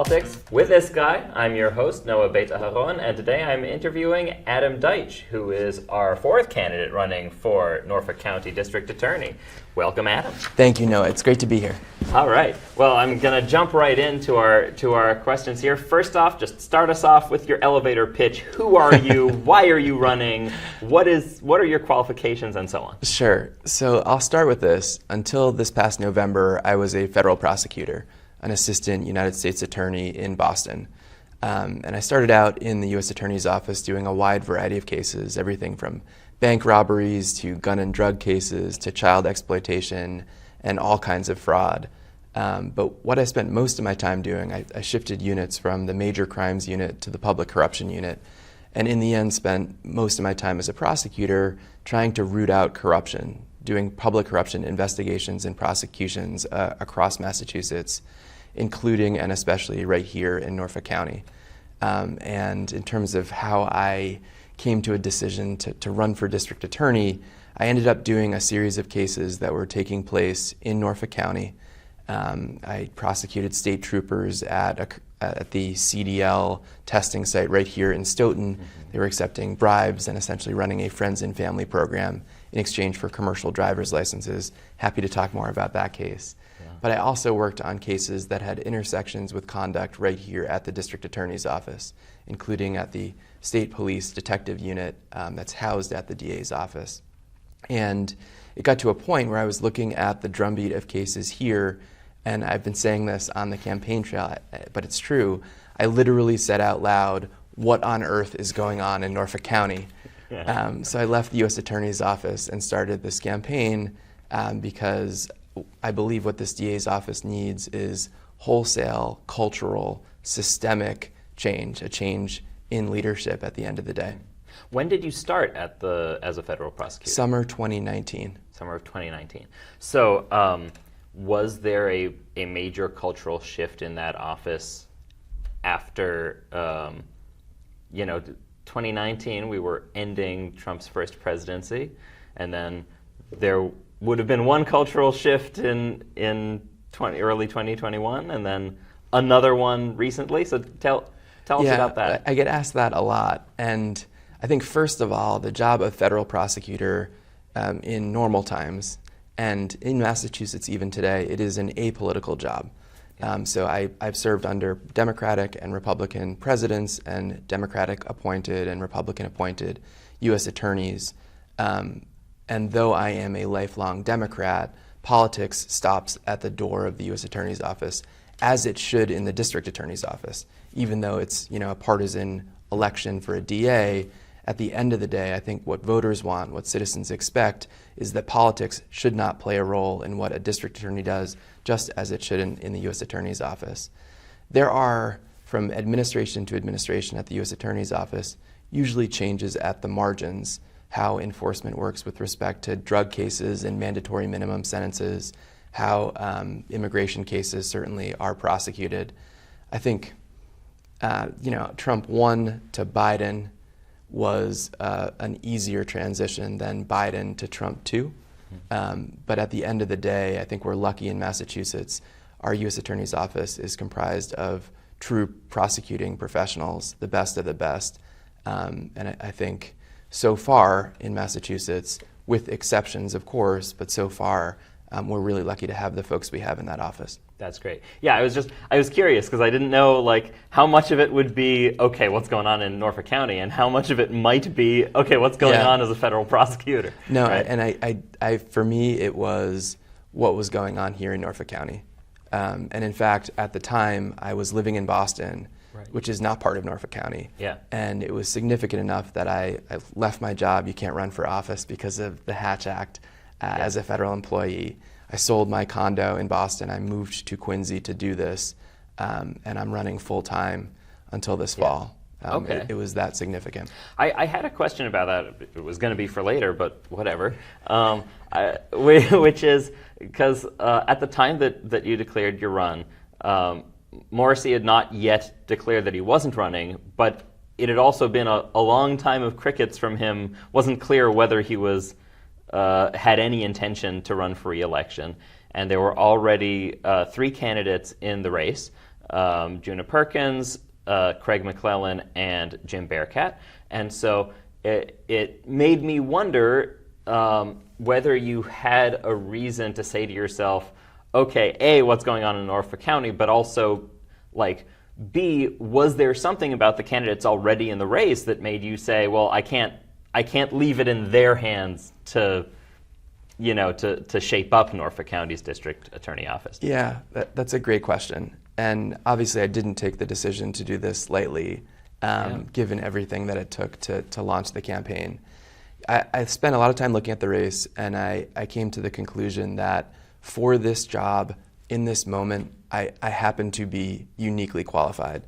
Politics with this guy. I'm your host, Noah Beit-Aharon, and today I'm interviewing Adam Deitch, who is our fourth candidate running for Norfolk County District Attorney. Welcome, Adam. Thank you, Noah. It's great to be here. All right. Well, I'm going to jump right into our questions here. First off, just start us off with your elevator pitch. Who are you? Why are you running? What are your qualifications, and so on? Sure. So I'll start with this. Until this past November, I was a federal prosecutor, an assistant United States attorney in Boston. And I started out in the U.S. Attorney's Office doing a wide variety of cases, everything from bank robberies to gun and drug cases to child exploitation and all kinds of fraud. But what I spent most of my time doing, I shifted units from the major crimes unit to the public corruption unit, and in the end spent most of my time as a prosecutor trying to root out corruption, doing public corruption investigations and prosecutions across Massachusetts, including and especially right here in Norfolk County. And in terms of how I came to a decision to run for district attorney, I ended up doing a series of cases that were taking place in Norfolk County. I prosecuted state troopers at the CDL testing site right here in Stoughton. They were accepting bribes and essentially running a friends and family program in exchange for commercial driver's licenses. Happy to talk more about that case. But I also worked on cases that had intersections with conduct right here at the district attorney's office, including at the state police detective unit that's housed at the DA's office. And it got to a point where I was looking at the drumbeat of cases here, and I've been saying this on the campaign trail, but it's true. I literally said out loud, what on earth is going on in Norfolk County? So I left the U.S. Attorney's Office and started this campaign because I believe what this DA's office needs is wholesale, cultural, systemic change, a change in leadership at the end of the day. When did you start as a federal prosecutor? Summer 2019. Summer of 2019. So was there a major cultural shift in that office after, 2019, we were ending Trump's first presidency, and then there would have been one cultural shift in early 2021, and then another one recently. So tell us about that. I get asked that a lot, and I think first of all, the job of federal prosecutor in normal times, and in Massachusetts even today, it is an apolitical job. So I've served under Democratic and Republican presidents and Democratic appointed and Republican appointed U.S. attorneys. And though I am a lifelong Democrat, politics stops at the door of the U.S. Attorney's Office, as it should in the District Attorney's Office. Even though it's a partisan election for a DA, at the end of the day, I think what voters want, what citizens expect, is that politics should not play a role in what a district attorney does, just as it should in the U.S. Attorney's Office. There are, from administration to administration at the U.S. Attorney's Office, usually changes at the margins, how enforcement works with respect to drug cases and mandatory minimum sentences, how immigration cases certainly are prosecuted. I think, Trump 1 to Biden was an easier transition than Biden to Trump 2. But at the end of the day, I think we're lucky in Massachusetts. Our U.S. Attorney's Office is comprised of true prosecuting professionals, the best of the best. And I think so far in Massachusetts, with exceptions of course, but so far we're really lucky to have the folks we have in that office. That's great. Yeah, I was curious because I didn't know how much of it would be, okay, what's going on in Norfolk County, and how much of it might be, okay, what's going on as a federal prosecutor. No, right? And I for me, it was what was going on here in Norfolk County. And in fact, at the time, I was living in Boston, which is not part of Norfolk County. Yeah. And it was significant enough that I left my job. You can't run for office because of the Hatch Act as a federal employee. I sold my condo in Boston. I moved to Quincy to do this, and I'm running full time until this fall. Okay. It was that significant. I had a question about that. It was going to be for later, but whatever. Which is because at the time that you declared your run, Morrissey had not yet declared that he wasn't running, but it had also been a long time of crickets from him. Wasn't clear whether he was had any intention to run for re-election, and there were already 3 candidates in the race. Juna Perkins, Craig McClellan, and Jim Bearcat. And so it made me wonder whether you had a reason to say to yourself, okay, A, what's going on in Norfolk County, but also, like, B, was there something about the candidates already in the race that made you say, well, I can't leave it in their hands to shape up Norfolk County's district attorney office? Yeah, that's a great question. And obviously I didn't take the decision to do this lightly, given everything that it took to launch the campaign. I spent a lot of time looking at the race, and I came to the conclusion that for this job, in this moment, I happen to be uniquely qualified.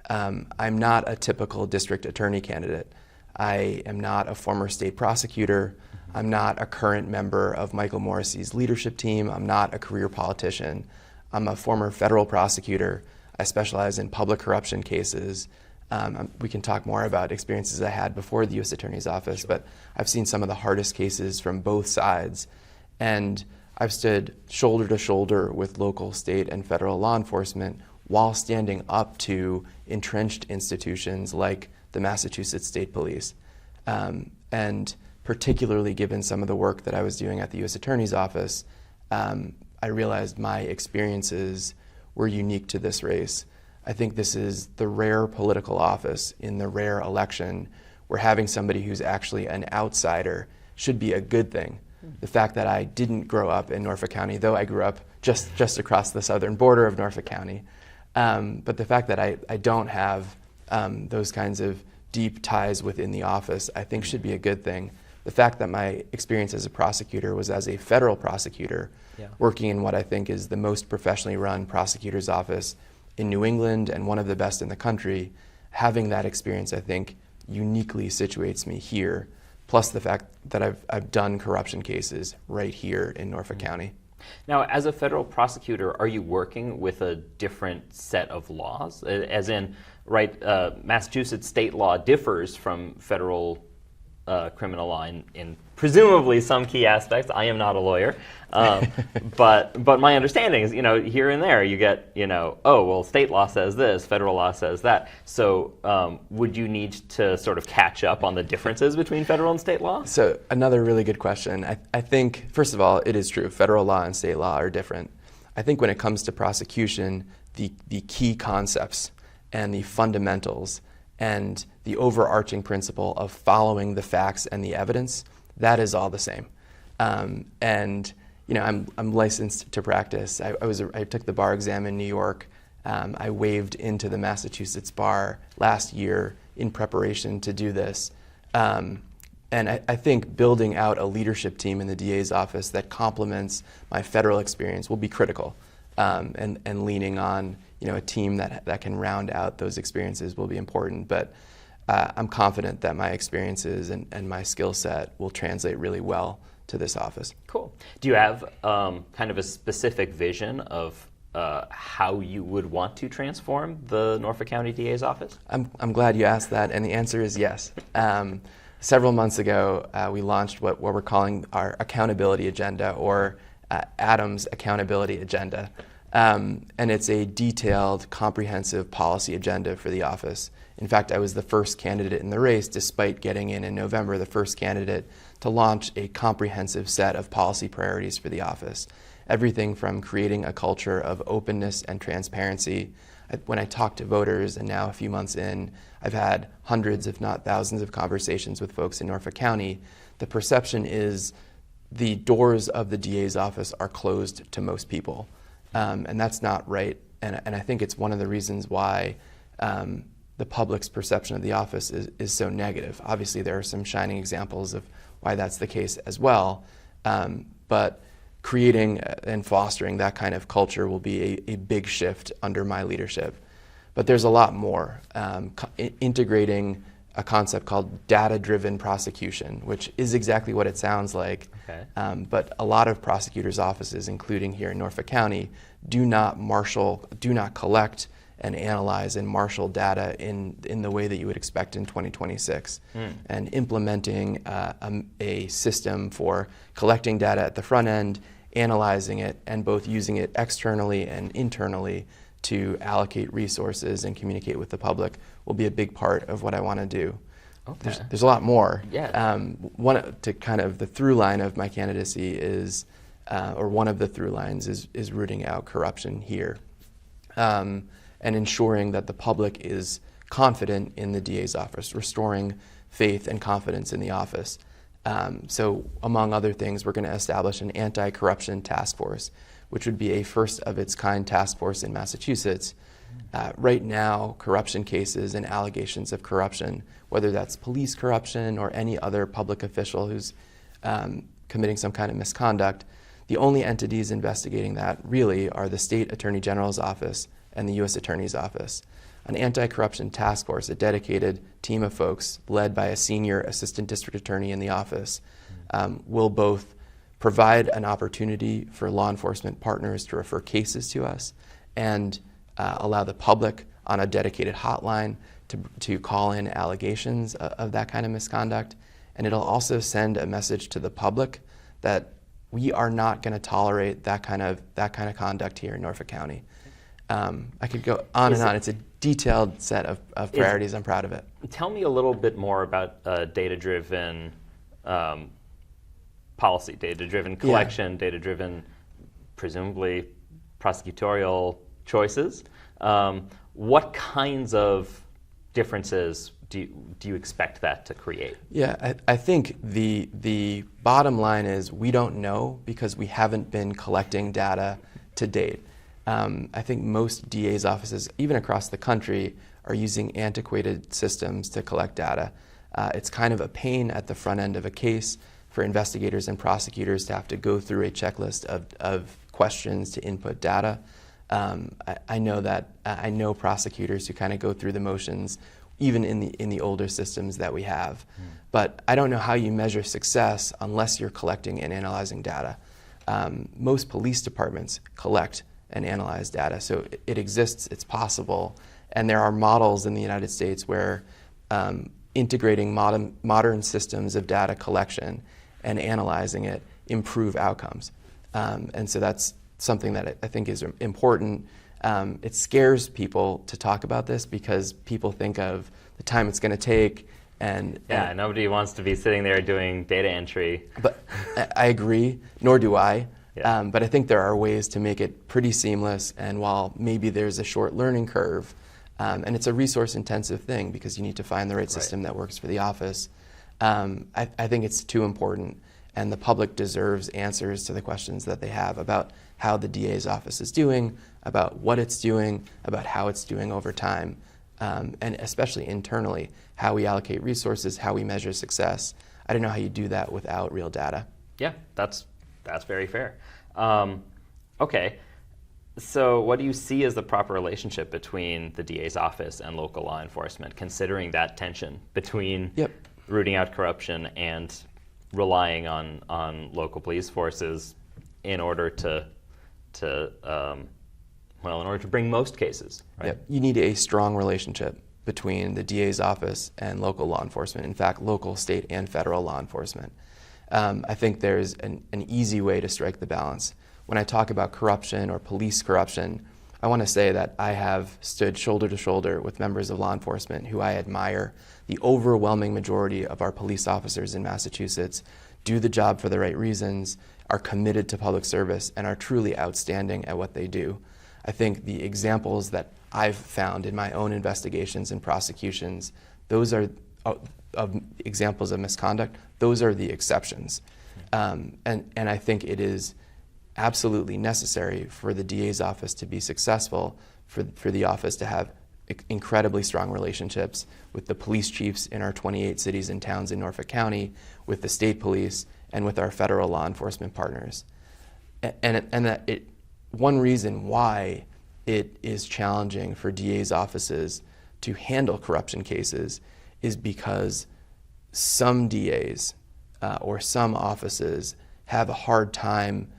I'm not a typical district attorney candidate. I am not a former state prosecutor. I'm not a current member of Michael Morrissey's leadership team. I'm not a career politician. I'm a former federal prosecutor. I specialize in public corruption cases. We can talk more about experiences I had before the U.S. Attorney's Office, but I've seen some of the hardest cases from both sides. And I've stood shoulder to shoulder with local, state, and federal law enforcement while standing up to entrenched institutions like the Massachusetts State Police. And particularly given some of the work that I was doing at the U.S. Attorney's Office, I realized my experiences were unique to this race. I think this is the rare political office in the rare election where having somebody who's actually an outsider should be a good thing. The fact that I didn't grow up in Norfolk County, though I grew up just across the southern border of Norfolk County, but the fact that I don't have those kinds of deep ties within the office, I think should be a good thing. The fact that my experience as a prosecutor was as a federal prosecutor, working in what I think is the most professionally run prosecutor's office in New England and one of the best in the country, having that experience, I think, uniquely situates me here, plus the fact that I've done corruption cases right here in Norfolk County. Now, as a federal prosecutor, are you working with a different set of laws? As in, Massachusetts state law differs from federal criminal law in presumably some key aspects. I am not a lawyer, but my understanding is, here and there you get, oh, well, state law says this, federal law says that. So would you need to sort of catch up on the differences between federal and state law? So another really good question. I think, first of all, it is true. Federal law and state law are different. I think when it comes to prosecution, the key concepts and the fundamentals and the overarching principle of following the facts and the evidence, that is all the same. And I'm licensed to practice. I took the bar exam in New York. I waived into the Massachusetts bar last year in preparation to do this. And I think building out a leadership team in the DA's office that complements my federal experience will be critical. And leaning on a team that can round out those experiences will be important. But I'm confident that my experiences and my skill set will translate really well to this office. Cool. Do you have kind of a specific vision of how you would want to transform the Norfolk County DA's office? I'm glad you asked that, and the answer is yes. Several months ago, we launched what we're calling our accountability agenda, or Adam's accountability agenda. And it's a detailed, comprehensive policy agenda for the office. In fact, I was the first candidate in the race, despite getting in November, the first candidate to launch a comprehensive set of policy priorities for the office. Everything from creating a culture of openness and transparency. When I talk to voters, and now a few months in, I've had hundreds, if not thousands, of conversations with folks in Norfolk County. The perception is the doors of the DA's office are closed to most people. And that's not right. And I think it's one of the reasons why the public's perception of the office is so negative. Obviously, there are some shining examples of why that's the case as well. But creating and fostering that kind of culture will be a big shift under my leadership. But there's a lot more. Integrating a concept called data-driven prosecution, which is exactly what it sounds like. Okay. But a lot of prosecutors' offices, including here in Norfolk County, do not collect and analyze and marshal data in the way that you would expect in 2026. And implementing a system for collecting data at the front end, analyzing it, and both using it externally and internally to allocate resources and communicate with the public will be a big part of what I want to do. Okay. There's a lot more. Yeah. The through line of my candidacy is, or one of the through lines is rooting out corruption here, and ensuring that the public is confident in the DA's office, restoring faith and confidence in the office. So among other things, we're going to establish an anti-corruption task force, which would be a first of its kind task force in Massachusetts. Right now, corruption cases and allegations of corruption, whether that's police corruption or any other public official who's committing some kind of misconduct, the only entities investigating that really are the State Attorney General's office and the U.S. Attorney's office. An anti-corruption task force, a dedicated team of folks led by a senior assistant district attorney in the office, will both provide an opportunity for law enforcement partners to refer cases to us and allow the public on a dedicated hotline to call in allegations of that kind of misconduct. And it'll also send a message to the public that we are not going to tolerate that kind of conduct here in Norfolk County. I could go on and on. It's a detailed set of priorities. I'm proud of it. Tell me a little bit more about data-driven policy, data-driven collection, data-driven, presumably prosecutorial choices. What kinds of differences do you expect that to create? Yeah, I think the bottom line is we don't know because we haven't been collecting data to date. I think most DA's offices, even across the country, are using antiquated systems to collect data. It's kind of a pain at the front end of a case for investigators and prosecutors to have to go through a checklist of questions to input data. I know prosecutors who kind of go through the motions, even in the older systems that we have. But I don't know how you measure success unless you're collecting and analyzing data. Most police departments collect and analyze data, so it exists, it's possible, and there are models in the United States where integrating modern systems of data collection and analyzing it improve outcomes. And so that's something that I think is important. It scares people to talk about this because people think of the time it's going to take. And nobody wants to be sitting there doing data entry. But I agree, nor do I. Yeah. But I think there are ways to make it pretty seamless. And while maybe there's a short learning curve, and it's a resource-intensive thing because you need to find the right system that works for the office, I think it's too important. And the public deserves answers to the questions that they have about how the DA's office is doing, about what it's doing, about how it's doing over time, and especially internally, how we allocate resources, how we measure success. I don't know how you do that without real data. Yeah, that's very fair. Okay, so what do you see as the proper relationship between the DA's office and local law enforcement, considering that tension between rooting out corruption and relying on local police forces in order to bring most cases, right? Yep. You need a strong relationship between the DA's office and local law enforcement. In fact, local, state, and federal law enforcement. I think there's an easy way to strike the balance. When I talk about corruption or police corruption, I want to say that I have stood shoulder to shoulder with members of law enforcement who I admire. The overwhelming majority of our police officers in Massachusetts do the job for the right reasons, are committed to public service, and are truly outstanding at what they do. I think the examples that I've found in my own investigations and prosecutions, those are of examples of misconduct, those are the exceptions. And I think it is absolutely necessary for the DA's office to be successful, for the office to have incredibly strong relationships with the police chiefs in our 28 cities and towns in Norfolk County, with the state police, and with our federal law enforcement partners. One reason why it is challenging for DA's offices to handle corruption cases is because some DAs or some offices have a hard time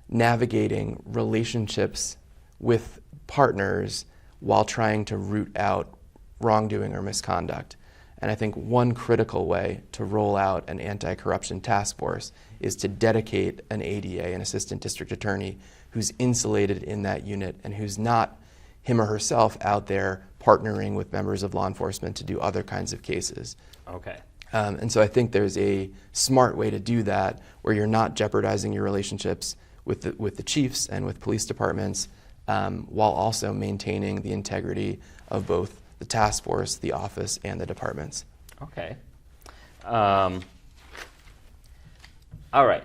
navigating relationships with partners while trying to root out wrongdoing or misconduct. And I think one critical way to roll out an anti-corruption task force is to dedicate an ADA, an assistant district attorney, who's insulated in that unit and who's not him or herself out there partnering with members of law enforcement to do other kinds of cases. Okay. And so I think there's a smart way to do that where you're not jeopardizing your relationships with the chiefs and with police departments, while also maintaining the integrity of both the task force, the office, and the departments. Okay. All right.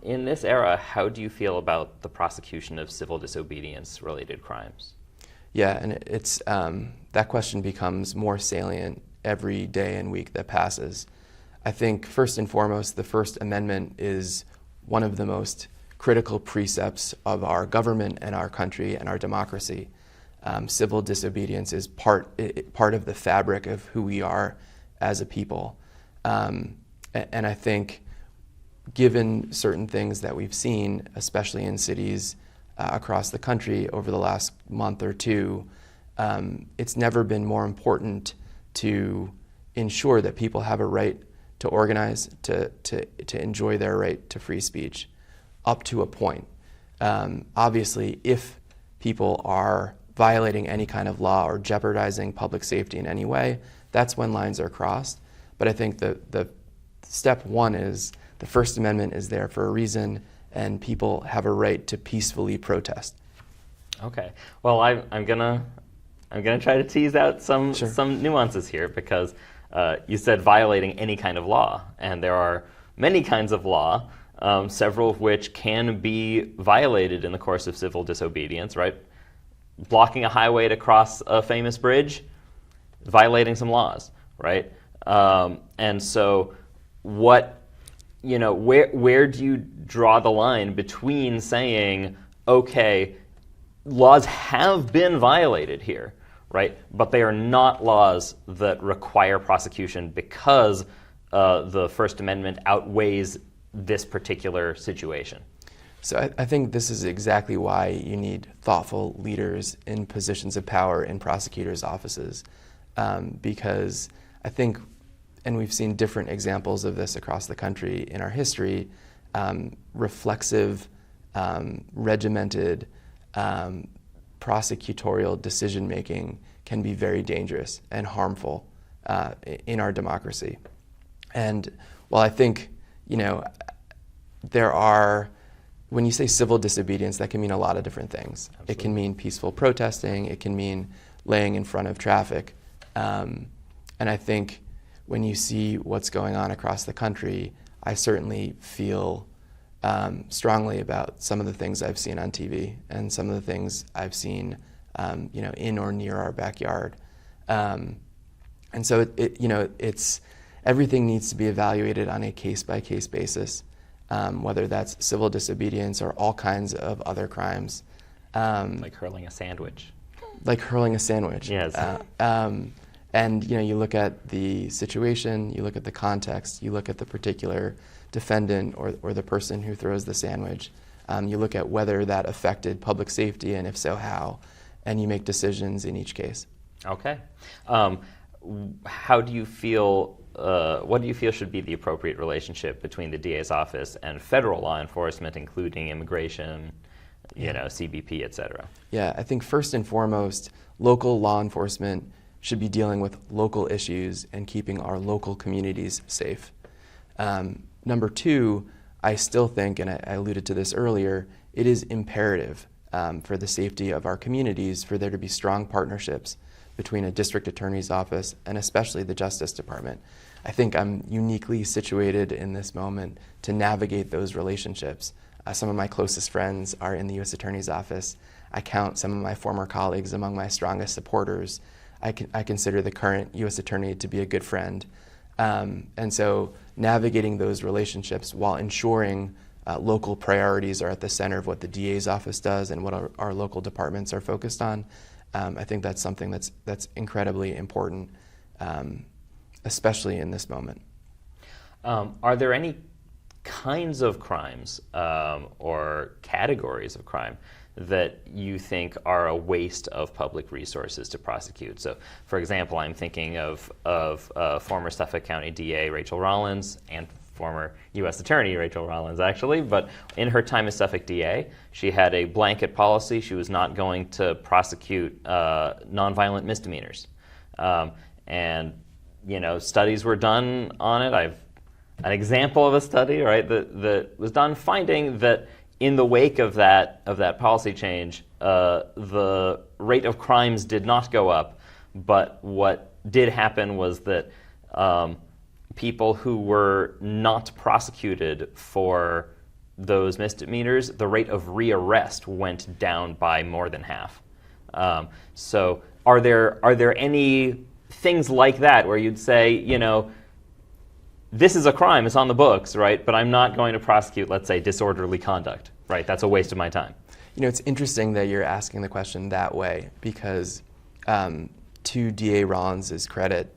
In this era, how do you feel about the prosecution of civil disobedience-related crimes? Yeah, and it's that question becomes more salient every day and week that passes. I think first and foremost, the First Amendment is one of the most critical precepts of our government and our country and our democracy. Civil disobedience is part of the fabric of who we are as a people. And I think given certain things that we've seen, especially in cities across the country over the last month or two, it's never been more important to ensure that people have a right to organize, to enjoy their right to free speech, up to a point. Obviously, if people are violating any kind of law or jeopardizing public safety in any way, that's when lines are crossed. But I think the step one is the First Amendment is there for a reason, and people have a right to peacefully protest. Okay. Well, I'm gonna try to tease out some Sure. some nuances here, because you said violating any kind of law, and there are many kinds of law, several of which can be violated in the course of civil disobedience, right? Blocking a highway to cross a famous bridge, violating some laws, right? And so where do you draw the line between saying, okay, laws have been violated here, right? But they are not laws that require prosecution because the First Amendment outweighs this particular situation. So I think this is exactly why you need thoughtful leaders in positions of power in prosecutors' offices, because I think, and we've seen different examples of this across the country in our history, reflexive, regimented, prosecutorial decision-making can be very dangerous and harmful in our democracy. And while I think, there are, when you say civil disobedience, that can mean a lot of different things. Absolutely. It can mean peaceful protesting. It can mean laying in front of traffic. And I think when you see what's going on across the country, I certainly feel strongly about some of the things I've seen on TV and some of the things I've seen, in or near our backyard. And so it's everything needs to be evaluated on a case-by-case basis, whether that's civil disobedience or all kinds of other crimes. Like hurling a sandwich. Like hurling a sandwich. Yes. And you look at the situation, you look at the context, you look at the particular defendant or the person who throws the sandwich. You look at whether that affected public safety, and if so, how, and you make decisions in each case. Okay. How do you feel? What do you feel should be the appropriate relationship between the DA's office and federal law enforcement, including immigration, CBP, et cetera? Yeah, I think first and foremost, local law enforcement should be dealing with local issues and keeping our local communities safe. Number two, I still think, and I alluded to this earlier, it is imperative for the safety of our communities for there to be strong partnerships between a district attorney's office and especially the Justice Department. I think I'm uniquely situated in this moment to navigate those relationships. Some of my closest friends are in the U.S. Attorney's Office. I count some of my former colleagues among my strongest supporters. I consider the current U.S. Attorney to be a good friend. And so navigating those relationships while ensuring local priorities are at the center of what the DA's office does and what our local departments are focused on, I think that's something that's incredibly important, especially in this moment. Are there any kinds of crimes or categories of crime that you think are a waste of public resources to prosecute? So, for example, I'm thinking of former Suffolk County DA Rachel Rollins and former U.S. Attorney Rachel Rollins, actually. But in her time as Suffolk DA, she had a blanket policy. She was not going to prosecute nonviolent misdemeanors. And studies were done on it. I've an example of a study, right, that was done finding that in the wake of that policy change, the rate of crimes did not go up, but what did happen was that people who were not prosecuted for those misdemeanors, the rate of rearrest went down by more than half. So are there any things like that where you'd say, this is a crime, it's on the books, right? But I'm not going to prosecute, let's say, disorderly conduct, right? That's a waste of my time. It's interesting that you're asking the question that way because to DA Rollins' credit,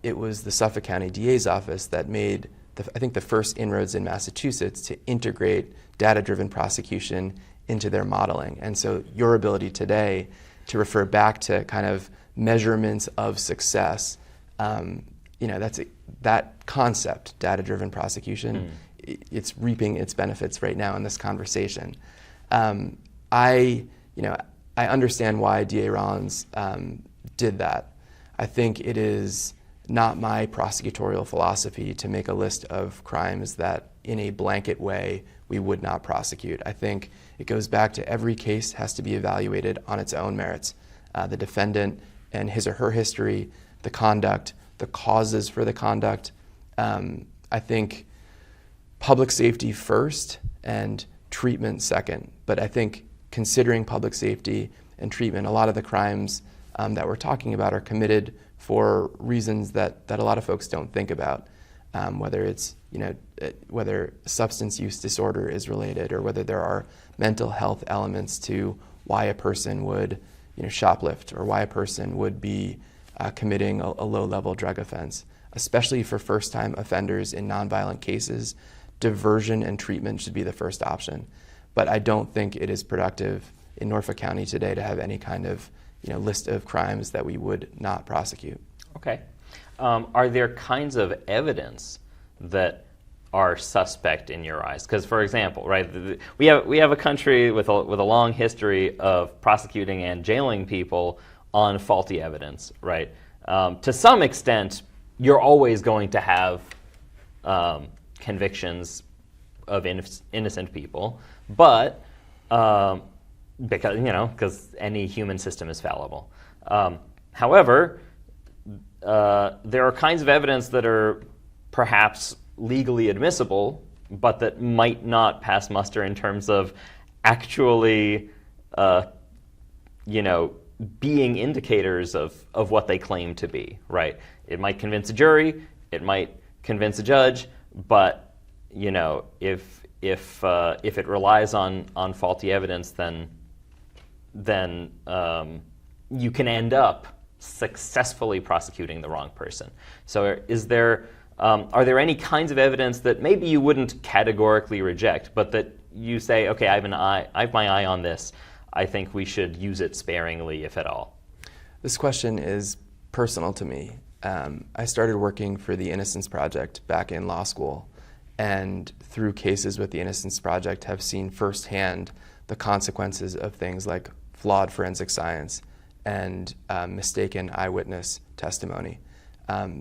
it was the Suffolk County DA's office that made, I think, the first inroads in Massachusetts to integrate data-driven prosecution into their modeling. And so your ability today to refer back to kind of measurements of success, that concept, data-driven prosecution, it's reaping its benefits right now in this conversation. I understand why DA Rollins did that. I think it is not my prosecutorial philosophy to make a list of crimes that in a blanket way we would not prosecute. I think it goes back to every case has to be evaluated on its own merits. The defendant and his or her history, the conduct, the causes for the conduct. I think public safety first and treatment second. But I think considering public safety and treatment, a lot of the crimes that we're talking about are committed for reasons that a lot of folks don't think about, whether it's whether substance use disorder is related or whether there are mental health elements to why a person would shoplift or why a person would be committing a low-level drug offense. Especially for first-time offenders in nonviolent cases, diversion and treatment should be the first option. But I don't think it is productive in Norfolk County today to have any kind of list of crimes that we would not prosecute. Okay. Are there kinds of evidence that are suspect in your eyes? Because, for example, right, we have a country with a long history of prosecuting and jailing people on faulty evidence, right? To some extent, you're always going to have convictions of innocent people, but because any human system is fallible. However, there are kinds of evidence that are perhaps legally admissible, but that might not pass muster in terms of actually, being indicators of what they claim to be, right? It might convince a jury, it might convince a judge, but if it relies on faulty evidence, then you can end up successfully prosecuting the wrong person. So are there any kinds of evidence that maybe you wouldn't categorically reject, but that you say, okay, I have my eye on this. I think we should use it sparingly, if at all? This question is personal to me. I started working for the Innocence Project back in law school, and through cases with the Innocence Project have seen firsthand the consequences of things like flawed forensic science and mistaken eyewitness testimony.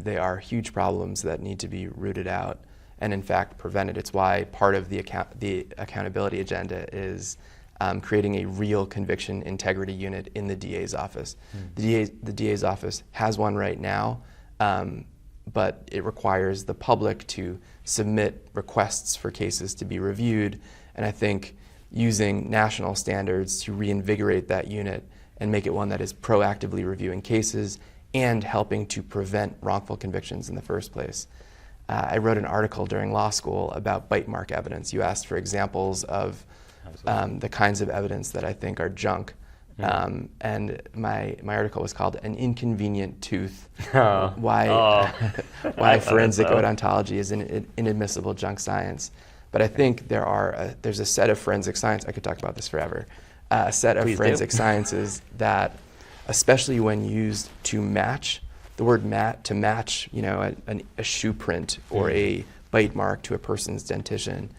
They are huge problems that need to be rooted out and, in fact, prevented. It's why part of the accountability agenda is creating a real conviction integrity unit in the DA's office. The DA's office has one right now, but it requires the public to submit requests for cases to be reviewed. And I think using national standards to reinvigorate that unit and make it one that is proactively reviewing cases and helping to prevent wrongful convictions in the first place. I wrote an article during law school about bite mark evidence. You asked for examples of the kinds of evidence that I think are junk. And my article was called "An Inconvenient Tooth: Why Forensic Odontology is an Inadmissible Junk Science." But I think there's a set of forensic science. I could talk about this forever. A set of forensic sciences that, especially when used to match the word to match, a shoe print or a bite mark to a person's dentition.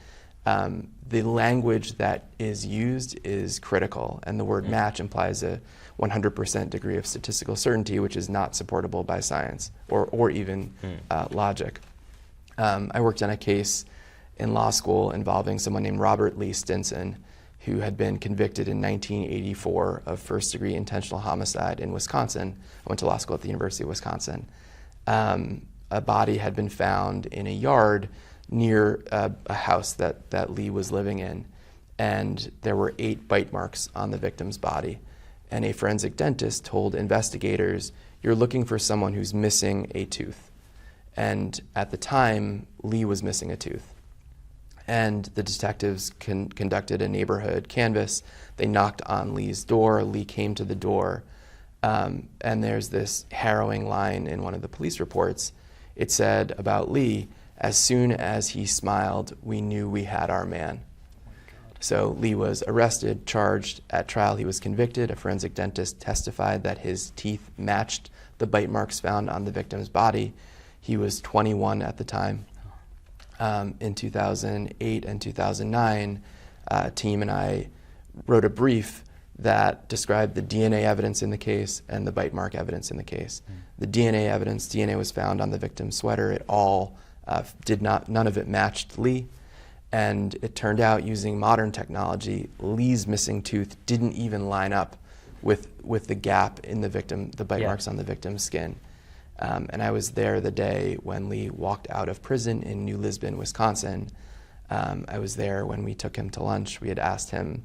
The language that is used is critical, and the word match implies a 100% degree of statistical certainty, which is not supportable by science or even logic. I worked on a case in law school involving someone named Robert Lee Stinson, who had been convicted in 1984 of first-degree intentional homicide in Wisconsin. I went to law school at the University of Wisconsin. A body had been found in a yard near a house that Lee was living in, and there were 8 bite marks on the victim's body. And a forensic dentist told investigators, "You're looking for someone who's missing a tooth." And at the time, Lee was missing a tooth. And the detectives conducted a neighborhood canvass. They knocked on Lee's door. Lee came to the door. And there's this harrowing line in one of the police reports. It said about Lee, "As soon as he smiled, we knew we had our man." So Lee was arrested, charged. At trial, he was convicted. A forensic dentist testified that his teeth matched the bite marks found on the victim's body. He was 21 at the time. In 2008 and 2009, a team and I wrote a brief that described the DNA evidence in the case and the bite mark evidence in the case. The DNA evidence, DNA was found on the victim's sweater. It all none of it matched Lee. And it turned out, using modern technology, Lee's missing tooth didn't even line up with the gap in the bite marks on the victim's skin. And I was there the day when Lee walked out of prison in New Lisbon, Wisconsin. I was there when we took him to lunch. We had asked him,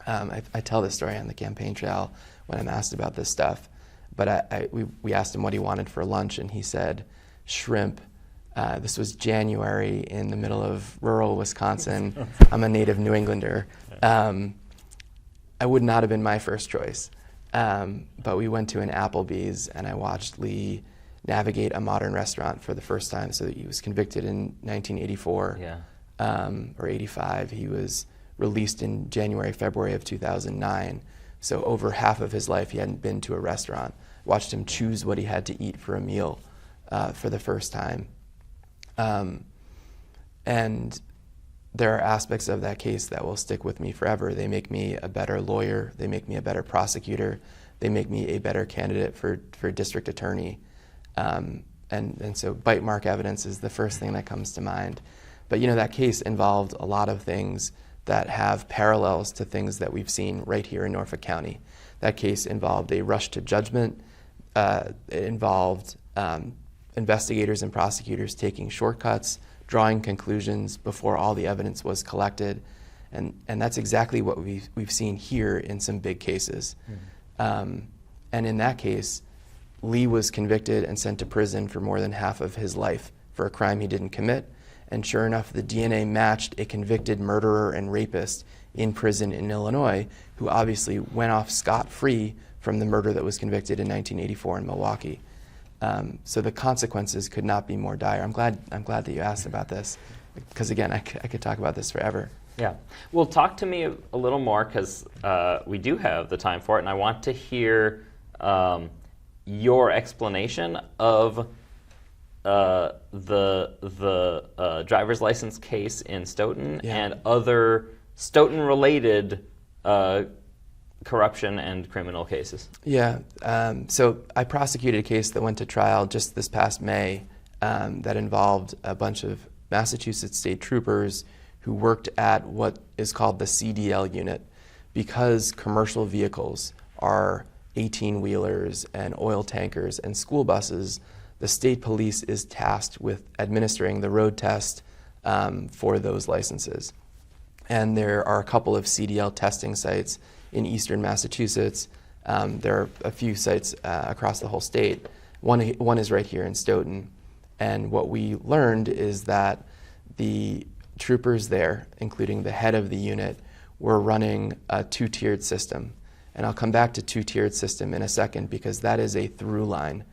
I tell this story on the campaign trail when I'm asked about this stuff, but we asked him what he wanted for lunch, and he said, shrimp. This was January in the middle of rural Wisconsin. I'm a native New Englander. I would not have been my first choice. But we went to an Applebee's, and I watched Lee navigate a modern restaurant for the first time. So he was convicted in 1984 or 85. He was released in January, February of 2009. So over half of his life, he hadn't been to a restaurant. Watched him choose what he had to eat for a meal for the first time. And there are aspects of that case that will stick with me forever. They make me a better lawyer. They make me a better prosecutor. They make me a better candidate for district attorney. And so bite mark evidence is the first thing that comes to mind. But that case involved a lot of things that have parallels to things that we've seen right here in Norfolk County. That case involved a rush to judgment. It involved investigators and prosecutors taking shortcuts, drawing conclusions before all the evidence was collected, and that's exactly what we've seen here in some big cases. And in that case, Lee was convicted and sent to prison for more than half of his life for a crime he didn't commit, and sure enough, the DNA matched a convicted murderer and rapist in prison in Illinois, who obviously went off scot-free from the murder that was convicted in 1984 in Milwaukee. So the consequences could not be more dire. I'm glad that you asked about this, because again, I could talk about this forever. Yeah. Well, talk to me a little more, because we do have the time for it, and I want to hear your explanation of the driver's license case in Stoughton and other Stoughton-related corruption and criminal cases. Yeah, so I prosecuted a case that went to trial just this past May that involved a bunch of Massachusetts state troopers who worked at what is called the CDL unit. Because commercial vehicles are 18-wheelers and oil tankers and school buses, the state police is tasked with administering the road test for those licenses. And there are a couple of CDL testing sites in eastern Massachusetts. There are a few sites across the whole state. One is right here in Stoughton. And what we learned is that the troopers there, including the head of the unit, were running a two-tiered system. And I'll come back to two-tiered system in a second, because that is a through line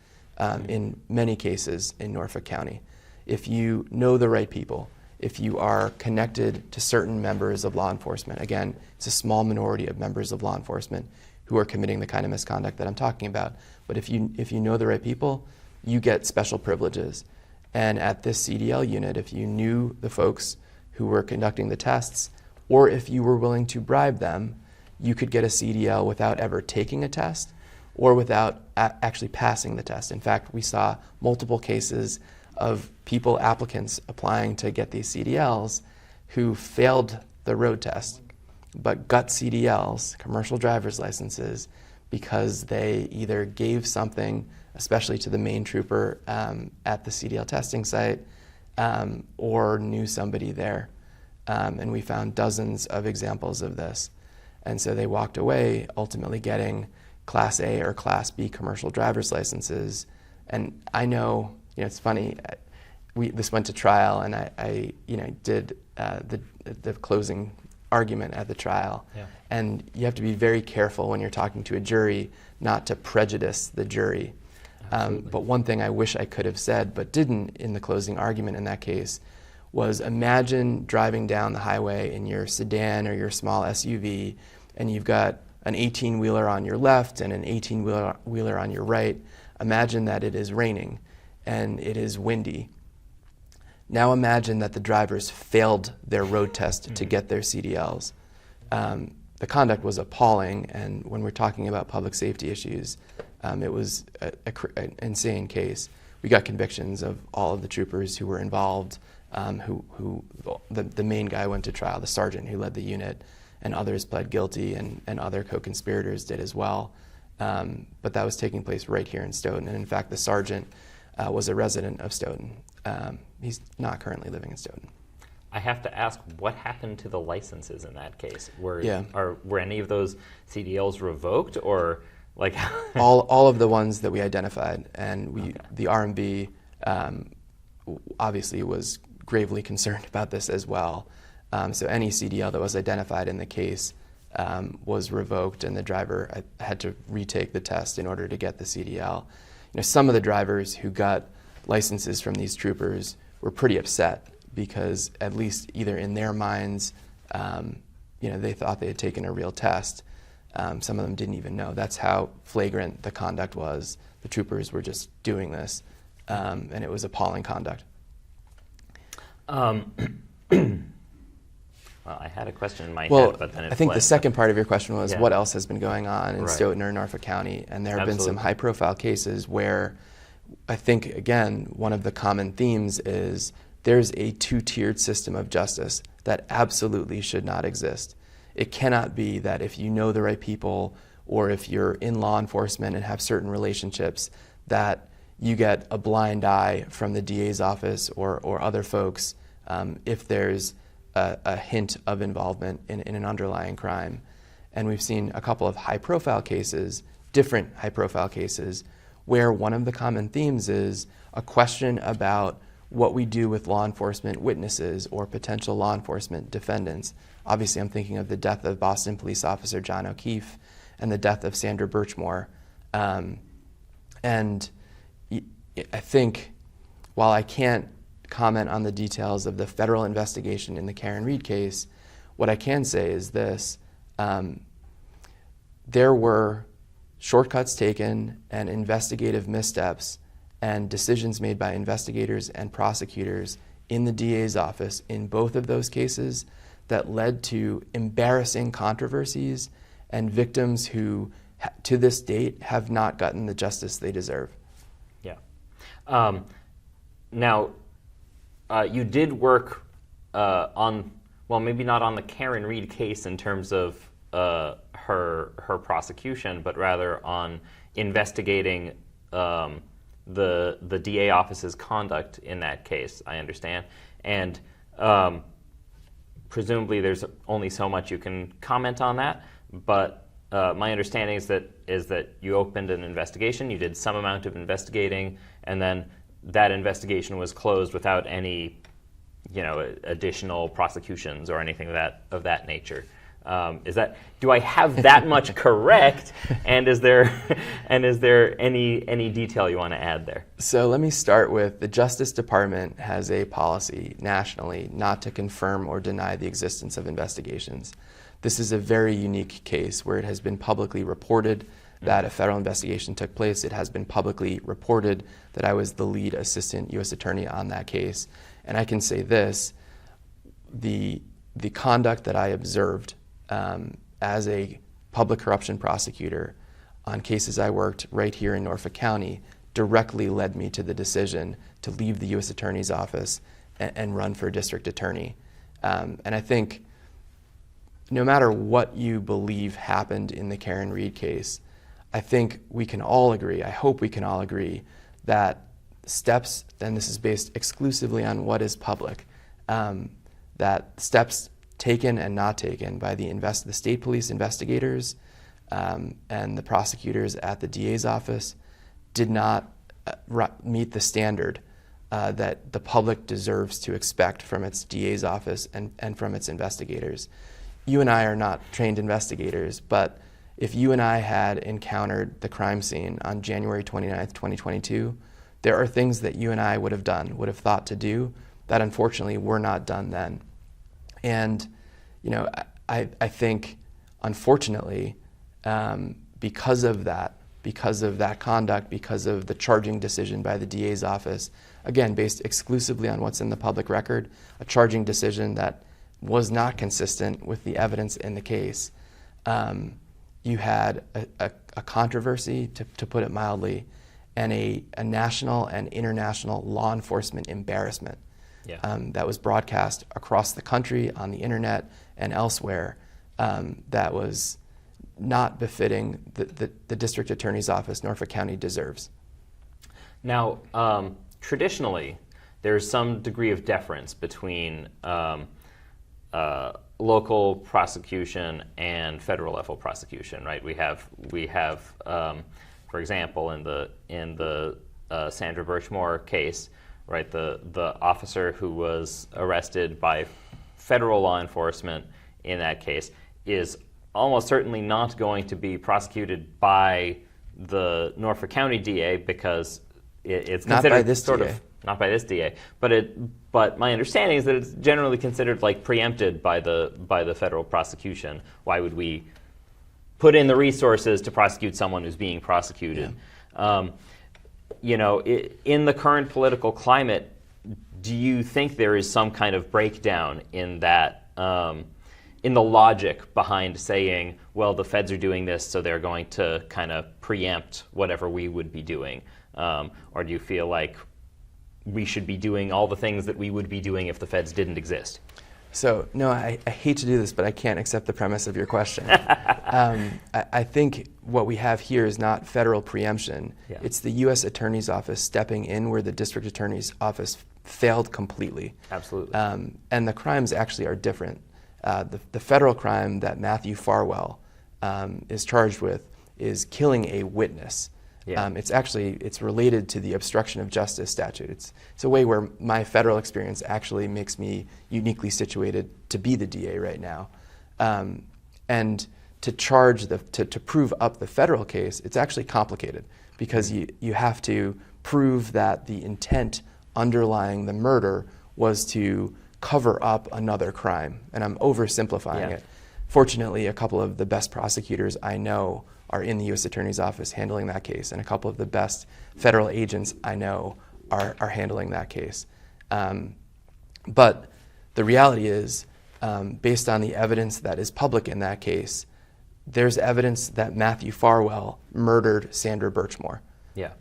in many cases in Norfolk County. If you know the right people, if you are connected to certain members of law enforcement, again, it's a small minority of members of law enforcement who are committing the kind of misconduct that I'm talking about. But if you know the right people, you get special privileges. And at this CDL unit, if you knew the folks who were conducting the tests, or if you were willing to bribe them, you could get a CDL without ever taking a test or without actually passing the test. In fact, we saw multiple cases of applicants applying to get these CDLs who failed the road test but got CDLs, commercial driver's licenses, because they either gave something, especially to the main trooper at the CDL testing site, or knew somebody there. And we found dozens of examples of this. And so they walked away ultimately getting Class A or Class B commercial driver's licenses. And I know, it's funny, this went to trial, and I did the closing argument at the trial. Yeah. And you have to be very careful when you're talking to a jury not to prejudice the jury. But one thing I wish I could have said but didn't in the closing argument in that case was, imagine driving down the highway in your sedan or your small SUV, and you've got an 18-wheeler on your left and an 18-wheeler on your right. Imagine that it is raining and it is windy. Now imagine that the drivers failed their road test to get their CDLs. The conduct was appalling, and when we're talking about public safety issues, it was an insane case. We got convictions of all of the troopers who were involved. The main guy went to trial, the sergeant who led the unit, and others pled guilty, and other co-conspirators did as well. But that was taking place right here in Stoughton, and in fact the sergeant was a resident of Stoughton. He's not currently living in Stoughton. I have to ask, what happened to the licenses in that case? Were any of those CDLs revoked, or like? all of the ones that we identified, and the RMB obviously was gravely concerned about this as well. So any CDL that was identified in the case was revoked, and the driver had to retake the test in order to get the CDL. Some of the drivers who got licenses from these troopers were pretty upset, because at least either in their minds, they thought they had taken a real test. Some of them didn't even know. That's how flagrant the conduct was. The troopers were just doing this, and it was appalling conduct. Well, I had a question in my head, but then it I think fled. the second part of your question was, what else has been going on in Right. Stoughton or Norfolk County? And there have been some Absolutely. high-profile cases where I think, again, one of the common themes is there's a two-tiered system of justice that absolutely should not exist. It cannot be that if you know the right people, or if you're in law enforcement and have certain relationships, that you get a blind eye from the DA's office or other folks if there's a hint of involvement in an underlying crime. And we've seen a couple of high-profile cases, different high-profile cases, where one of the common themes is a question about what we do with law enforcement witnesses or potential law enforcement defendants. Obviously, I'm thinking of the death of Boston police officer John O'Keefe and the death of Sandra Birchmore. And I think, while I can't comment on the details of the federal investigation in the Karen Reed case, what I can say is this: there were shortcuts taken and investigative missteps and decisions made by investigators and prosecutors in the DA's office in both of those cases that led to embarrassing controversies and victims who, to this date, have not gotten the justice they deserve. Yeah. Now, you did work on, well, maybe not on the Karen Reed case in terms of her prosecution, but rather on investigating the DA office's conduct in that case, I understand. And presumably there's only so much you can comment on that, but my understanding is that you opened an investigation, you did some amount of investigating, and then that investigation was closed without any, additional prosecutions or anything of that nature. Do I have that much correct? And is there any detail you want to add there? So let me start with, the Justice Department has a policy nationally not to confirm or deny the existence of investigations. This is a very unique case where it has been publicly reported that a federal investigation took place. It has been publicly reported that I was the lead assistant U.S. attorney on that case. And I can say this, the conduct that I observed as a public corruption prosecutor on cases I worked right here in Norfolk County directly led me to the decision to leave the U.S. Attorney's Office and run for district attorney. And I think no matter what you believe happened in the Karen Reed case, I think we can all agree, I hope we can all agree, that steps, and this is based exclusively on what is public, that steps taken and not taken by the state police investigators and the prosecutors at the DA's office did not meet the standard that the public deserves to expect from its DA's office and from its investigators. You and I are not trained investigators, but if you and I had encountered the crime scene on January 29th, 2022, there are things that you and I would have done, would have thought to do, that unfortunately were not done then. And, you know, I think, unfortunately, because of that conduct, because of the charging decision by the DA's office, again, based exclusively on what's in the public record, a charging decision that was not consistent with the evidence in the case, you had a controversy, to put it mildly, and a national and international law enforcement embarrassment that was broadcast across the country, on the internet, and elsewhere, that was not befitting the district attorney's office Norfolk County deserves. Now, traditionally, there's some degree of deference between local prosecution and federal level prosecution, right? We have, for example, in the Sandra Birchmore case, right, the officer who was arrested by federal law enforcement in that case is almost certainly not going to be prosecuted by the Norfolk County DA because it's considered not by this sort DA. of not by this DA, but my understanding is that it's generally considered like preempted by the federal prosecution. Why would we put in the resources to prosecute someone who's being prosecuted? Yeah. You know, in the current political climate, do you think there is some kind of breakdown in that, in the logic behind saying, well, the feds are doing this, so they're going to kind of preempt whatever we would be doing? Or do you feel like we should be doing all the things that we would be doing if the feds didn't exist? So, no, I hate to do this, but I can't accept the premise of your question. I think what we have here is not federal preemption. Yeah. It's the U.S. Attorney's Office stepping in where the District Attorney's Office failed completely. Absolutely. And the crimes actually are different. The federal crime that Matthew Farwell is charged with is killing a witness. Yeah. It's related to the obstruction of justice statute. It's a way where my federal experience actually makes me uniquely situated to be the DA right now. And to charge to prove up the federal case, it's actually complicated because you have to prove that the intent underlying the murder was to cover up another crime. And I'm oversimplifying it. Fortunately, a couple of the best prosecutors I know are in the U.S. Attorney's Office handling that case, and a couple of the best federal agents I know are handling that case. But the reality is, based on the evidence that is public in that case, there's evidence that Matthew Farwell murdered Sandra Birchmore. Yeah.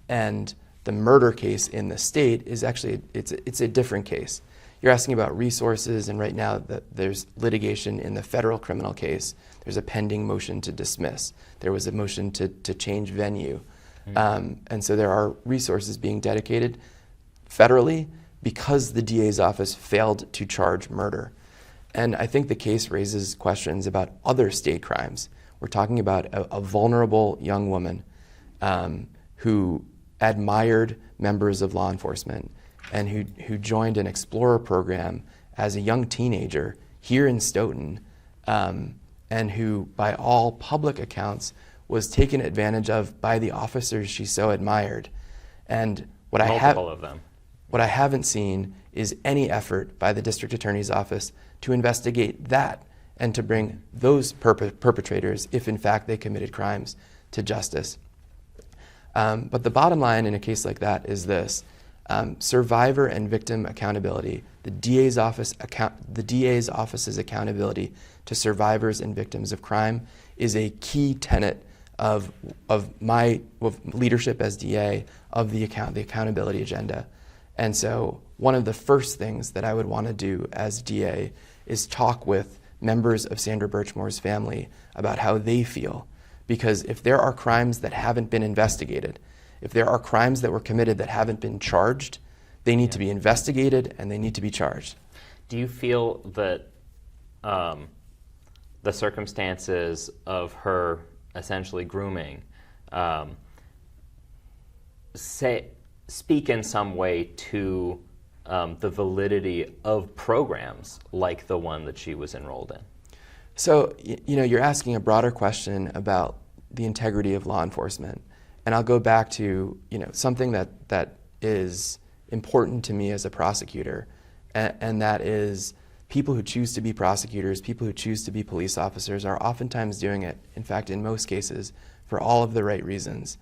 And the murder case in the state is actually, it's a different case. You're asking about resources, and right now there's litigation in the federal criminal case. There's a pending motion to dismiss. There was a motion to change venue. And so there are resources being dedicated federally because the DA's office failed to charge murder. And I think the case raises questions about other state crimes. We're talking about a vulnerable young woman who admired members of law enforcement and who joined an Explorer program as a young teenager here in Stoughton, and who, by all public accounts, was taken advantage of by the officers she so admired. And what I haven't seen is any effort by the District Attorney's Office to investigate that and to bring those perpetrators, if in fact they committed crimes, to justice. But the bottom line in a case like that is this: survivor and victim accountability, the DA's office's accountability to survivors and victims of crime is a key tenet of my leadership as DA, of the accountability agenda. And so one of the first things that I would want to do as DA is talk with members of Sandra Birchmore's family about how they feel. Because if there are crimes that haven't been investigated, if there are crimes that were committed that haven't been charged, they need to be investigated and they need to be charged. Do you feel that the circumstances of her essentially grooming speak in some way to the validity of programs like the one that she was enrolled in? So, you're asking a broader question about the integrity of law enforcement. And I'll go back to, something that is important to me as a prosecutor, and that is people who choose to be prosecutors, people who choose to be police officers are oftentimes doing it, in fact, in most cases, for all of the right reasons.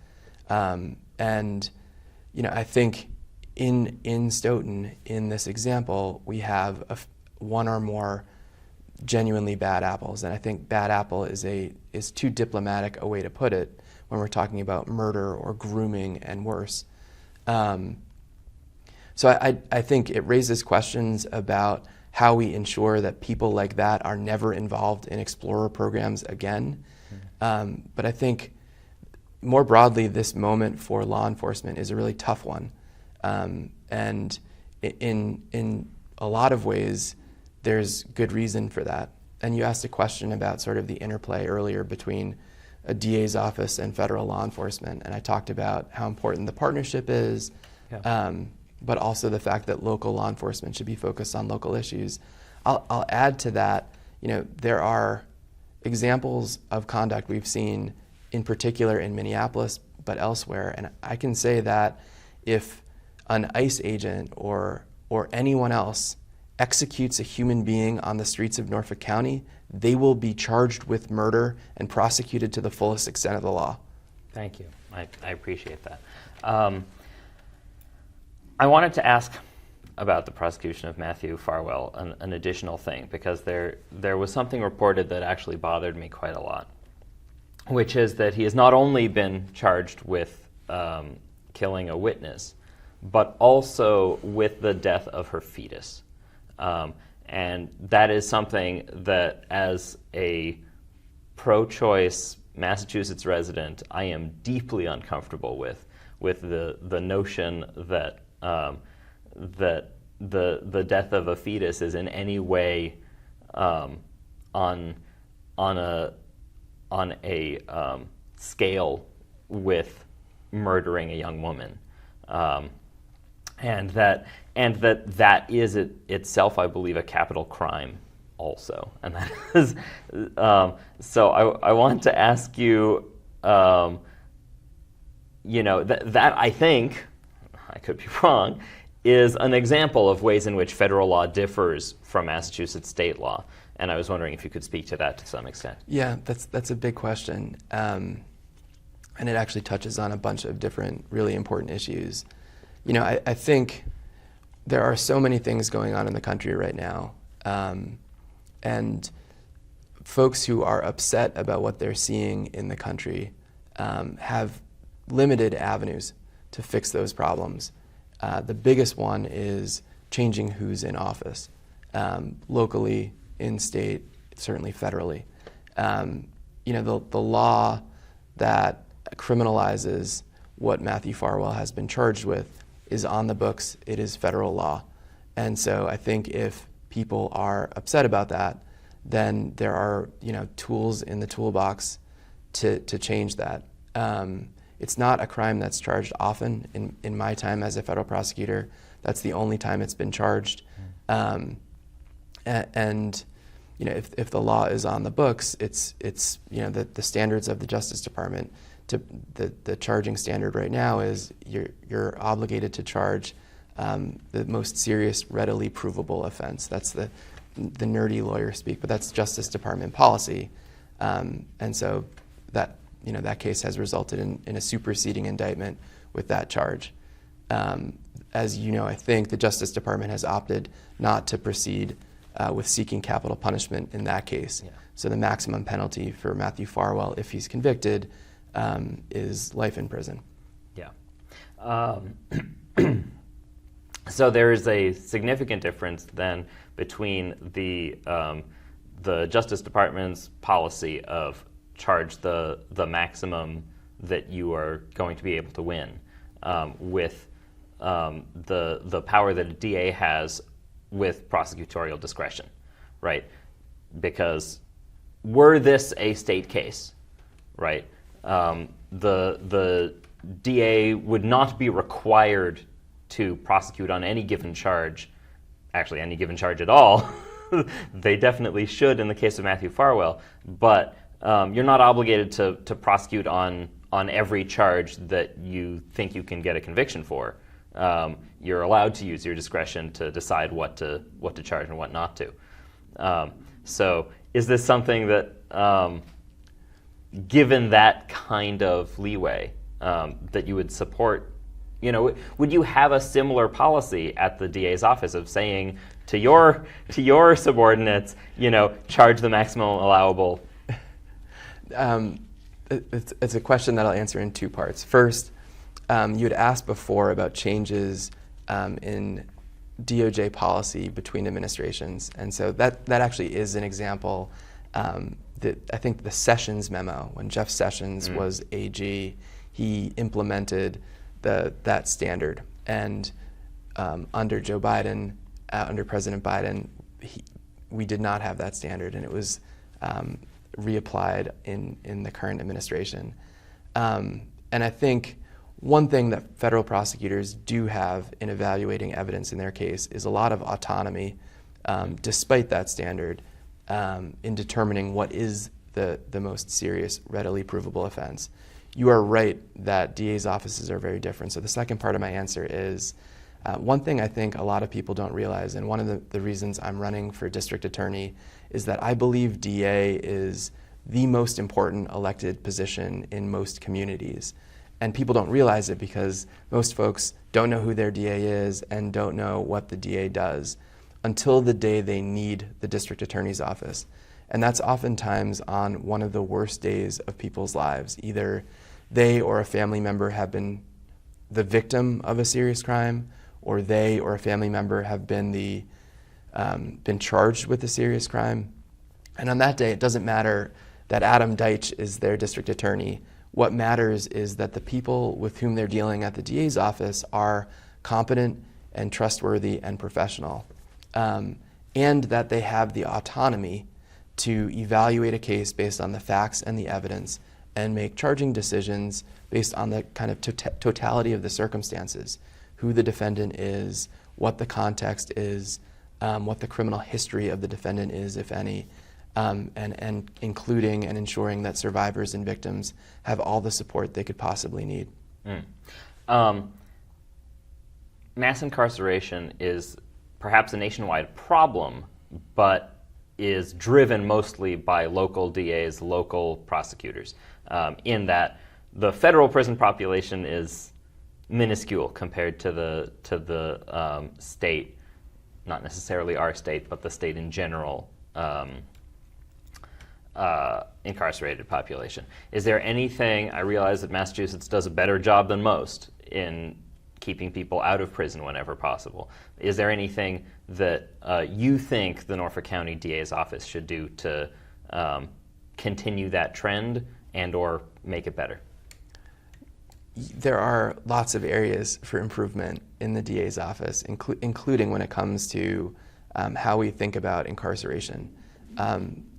And I think in Stoughton, in this example, we have one or more genuinely bad apples, and I think bad apple is too diplomatic a way to put it when we're talking about murder or grooming and worse. So I think it raises questions about how we ensure that people like that are never involved in Explorer programs again. But I think more broadly, this moment for law enforcement is a really tough one. And in a lot of ways, there's good reason for that. And you asked a question about sort of the interplay earlier between a DA's office and federal law enforcement. And I talked about how important the partnership is, but also the fact that local law enforcement should be focused on local issues. I'll add to that, there are examples of conduct we've seen in particular in Minneapolis, but elsewhere. And I can say that if an ICE agent or anyone else executes a human being on the streets of Norfolk County, they will be charged with murder and prosecuted to the fullest extent of the law. Thank you. I appreciate that. I wanted to ask about the prosecution of Matthew Farwell an additional thing, because there was something reported that actually bothered me quite a lot, which is that he has not only been charged with killing a witness, but also with the death of her fetus. And that is something that, as a pro-choice Massachusetts resident, I am deeply uncomfortable with the notion that that the death of a fetus is in any way on a scale with murdering a young woman. And that is itself, I believe, a capital crime also. And that is, so I want to ask you, that I think, I could be wrong, is an example of ways in which federal law differs from Massachusetts state law. And I was wondering if you could speak to that to some extent. Yeah, that's a big question. And it actually touches on a bunch of different really important issues. I think there are so many things going on in the country right now, and folks who are upset about what they're seeing in the country have limited avenues to fix those problems. The biggest one is changing who's in office, locally, in state, certainly federally. The law that criminalizes what Matthew Farwell has been charged with is on the books. It is federal law. And so I think if people are upset about that, then there are tools in the toolbox to change that. It's not a crime that's charged often in my time as a federal prosecutor. That's the only time it's been charged. And if the law is on the books, it's the standards of the Justice Department. The charging standard right now is you're obligated to charge the most serious, readily provable offense. That's the nerdy lawyer speak, but that's Justice Department policy. And so that that case has resulted in a superseding indictment with that charge. As you know, I think the Justice Department has opted not to proceed with seeking capital punishment in that case. Yeah. So the maximum penalty for Matthew Farwell, if he's convicted, is life in prison. Yeah. So there is a significant difference then between the Justice Department's policy of charge the maximum that you are going to be able to win with the power that a DA has with prosecutorial discretion, right? Because were this a state case, right, the DA would not be required to prosecute on any given charge, actually any given charge at all. They definitely should in the case of Matthew Farwell, but you're not obligated to prosecute on every charge that you think you can get a conviction for. You're allowed to use your discretion to decide what to charge and what not to. So is this something that, given that kind of leeway, that you would support? Would you have a similar policy at the DA's office of saying to your subordinates, charge the maximum allowable? It's a question that I'll answer in two parts. First, you had asked before about changes in DOJ policy between administrations, and so that actually is an example. That I think the Sessions memo, when Jeff Sessions was AG, he implemented that standard, and under Joe Biden, under President Biden, we did not have that standard, and it was reapplied in the current administration. And I think one thing that federal prosecutors do have in evaluating evidence in their case is a lot of autonomy, despite that standard, in determining what is the most serious, readily provable offense. You are right that DA's offices are very different. So the second part of my answer is, one thing I think a lot of people don't realize, and one of the reasons I'm running for district attorney, is that I believe DA is the most important elected position in most communities. And people don't realize it because most folks don't know who their DA is and don't know what the DA does until the day they need the district attorney's office. And that's oftentimes on one of the worst days of people's lives. Either they or a family member have been the victim of a serious crime, or they or a family member have been charged with a serious crime. And on that day, it doesn't matter that Adam Deitch is their district attorney. What matters is that the people with whom they're dealing at the DA's office are competent and trustworthy and professional, and that they have the autonomy to evaluate a case based on the facts and the evidence and make charging decisions based on the kind of totality of the circumstances, who the defendant is, what the context is, what the criminal history of the defendant is, if any, and including and ensuring that survivors and victims have all the support they could possibly need. Mass incarceration is perhaps a nationwide problem, but is driven mostly by local DAs, local prosecutors, in that the federal prison population is minuscule compared to the state, not necessarily our state, but the state in general, incarcerated population. Is there anything, I realize that Massachusetts does a better job than most in keeping people out of prison whenever possible. Is there anything that you think the Norfolk County DA's office should do to continue that trend and or make it better? There are lots of areas for improvement in the DA's office, including when it comes to how we think about incarceration.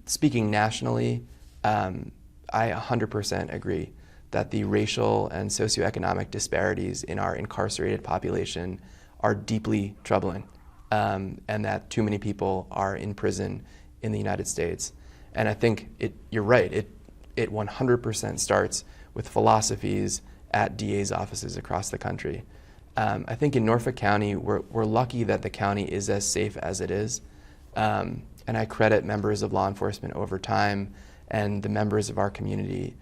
Speaking nationally, I 100% agree that the racial and socioeconomic disparities in our incarcerated population are deeply troubling, and that too many people are in prison in the United States. And I think you're right, it 100% starts with philosophies at DA's offices across the country. I think in Norfolk County, we're lucky that the county is as safe as it is. And I credit members of law enforcement over time and the members of our community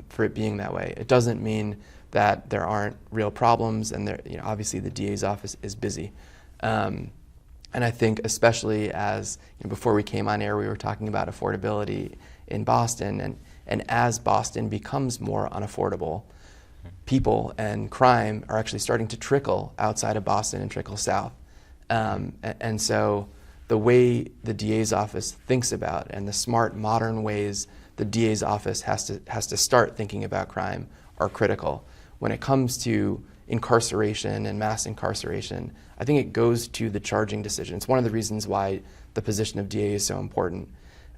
for it being that way. It doesn't mean that there aren't real problems, and obviously the DA's office is busy. And I think especially as before we came on air, we were talking about affordability in Boston, and as Boston becomes more unaffordable, people and crime are actually starting to trickle outside of Boston and trickle south. And so the way the DA's office thinks about, and the smart modern ways the DA's office has to start thinking about crime are critical. When it comes to incarceration and mass incarceration, I think it goes to the charging decision. It's one of the reasons why the position of DA is so important.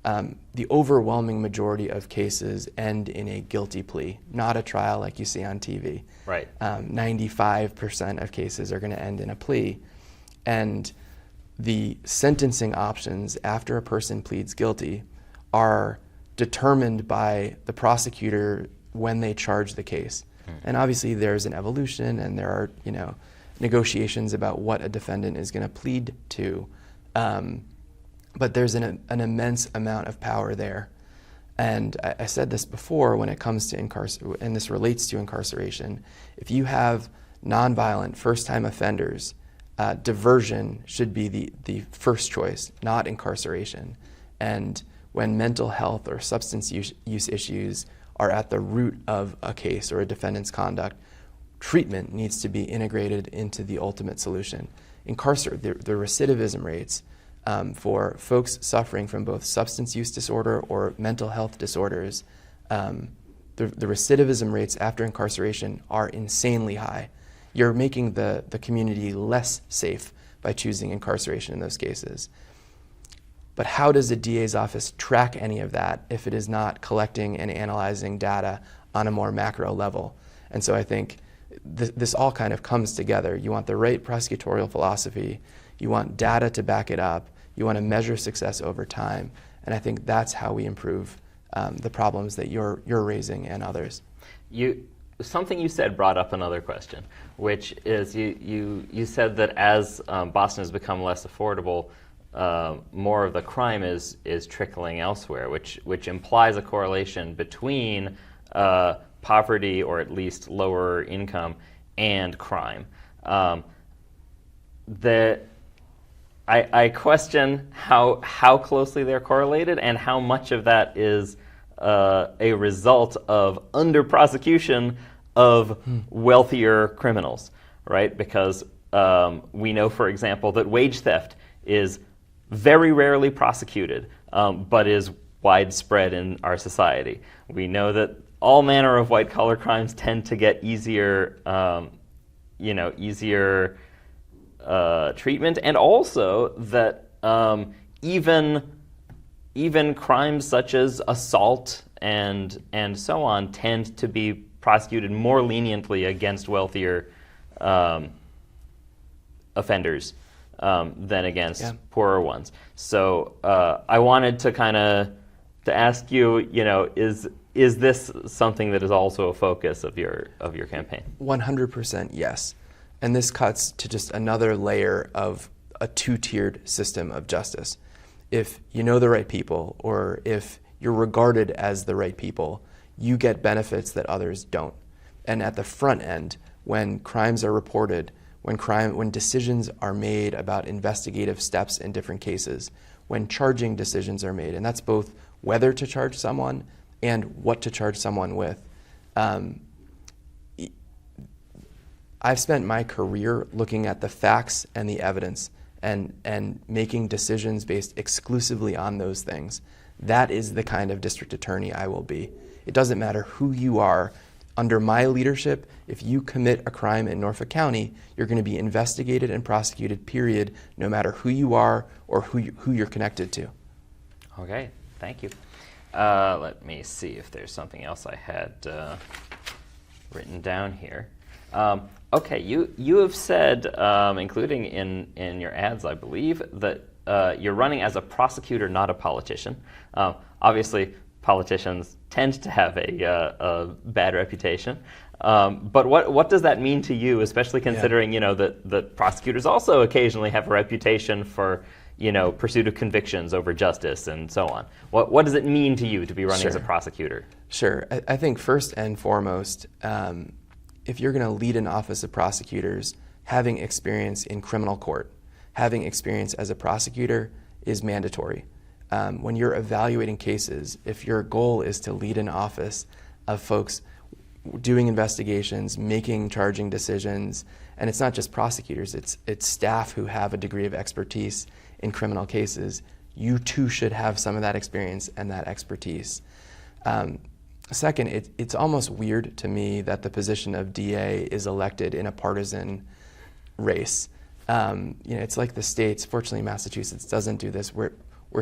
The overwhelming majority of cases end in a guilty plea, not a trial like you see on TV. Right. 95% of cases are going to end in a plea. And the sentencing options after a person pleads guilty are determined by the prosecutor when they charge the case. And obviously there's an evolution, and there are negotiations about what a defendant is going to plead to. But there's an immense amount of power there. And I said this before when it comes to incarceration, and this relates to incarceration. If you have nonviolent first-time offenders, diversion should be the first choice, not incarceration. And when mental health or substance use issues are at the root of a case or a defendant's conduct, treatment needs to be integrated into the ultimate solution. The recidivism rates for folks suffering from both substance use disorder or mental health disorders, the recidivism rates after incarceration are insanely high. You're making the community less safe by choosing incarceration in those cases. But how does the DA's office track any of that if it is not collecting and analyzing data on a more macro level? And so I think this all kind of comes together. You want the right prosecutorial philosophy, you want data to back it up, you want to measure success over time, and I think that's how we improve the problems that you're raising and others. Something you said brought up another question, which is you said that as Boston has become less affordable, more of the crime is trickling elsewhere, which implies a correlation between poverty, or at least lower income, and crime. I question how closely they're correlated, and how much of that is a result of under-prosecution of wealthier criminals, right? Because we know, for example, that wage theft is very rarely prosecuted, but is widespread in our society. We know that all manner of white-collar crimes tend to get easier treatment, and also that even crimes such as assault and so on tend to be prosecuted more leniently against wealthier offenders than against poorer ones. So I wanted to ask you, is this something that is also a focus of your campaign? 100% yes. And this cuts to just another layer of a two-tiered system of justice. If you know the right people, or if you're regarded as the right people, you get benefits that others don't. And at the front end, when crimes are reported, when decisions are made about investigative steps in different cases, when charging decisions are made, and that's both whether to charge someone and what to charge someone with. I've spent my career looking at the facts and the evidence and making decisions based exclusively on those things. That is the kind of district attorney I will be. It doesn't matter who you are. Under my leadership, if you commit a crime in Norfolk County, you're going to be investigated and prosecuted, period, no matter who you are or who you're connected to. Okay, thank you. Let me see if there's something else I had written down here. Okay, you have said, including in your ads, I believe, that you're running as a prosecutor, not a politician. Obviously, politicians tend to have a bad reputation. But what does that mean to you, especially considering that prosecutors also occasionally have a reputation for pursuit of convictions over justice and so on. What does it mean to you to be running as a prosecutor? Sure. I think first and foremost, if you're going to lead an office of prosecutors, having experience in criminal court, having experience as a prosecutor is mandatory. When you're evaluating cases, if your goal is to lead an office of folks doing investigations, making charging decisions, and it's not just prosecutors, it's staff who have a degree of expertise in criminal cases, you too should have some of that experience and that expertise. Second, it's almost weird to me that the position of DA is elected in a partisan race. It's like the states, fortunately Massachusetts doesn't do this, where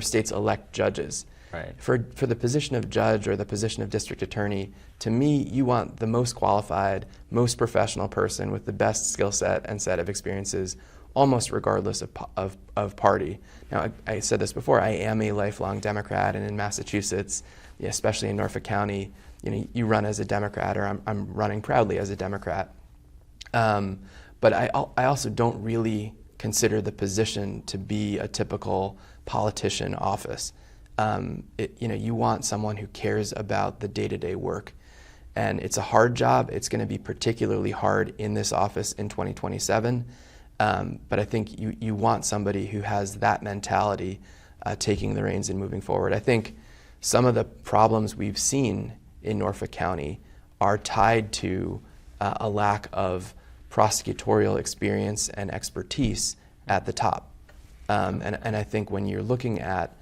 states elect judges. Right. For the position of judge or the position of district attorney, to me, you want the most qualified, most professional person with the best skill set and set of experiences, almost regardless of party. Now, I said this before, I am a lifelong Democrat, and in Massachusetts, especially in Norfolk County, you run as a Democrat, or I'm running proudly as a Democrat. But I also don't really consider the position to be a typical politician office. You want someone who cares about the day-to-day work. And it's a hard job. It's going to be particularly hard in this office in 2027. But I think you want somebody who has that mentality taking the reins and moving forward. I think some of the problems we've seen in Norfolk County are tied to a lack of prosecutorial experience and expertise at the top. And I think when you're looking at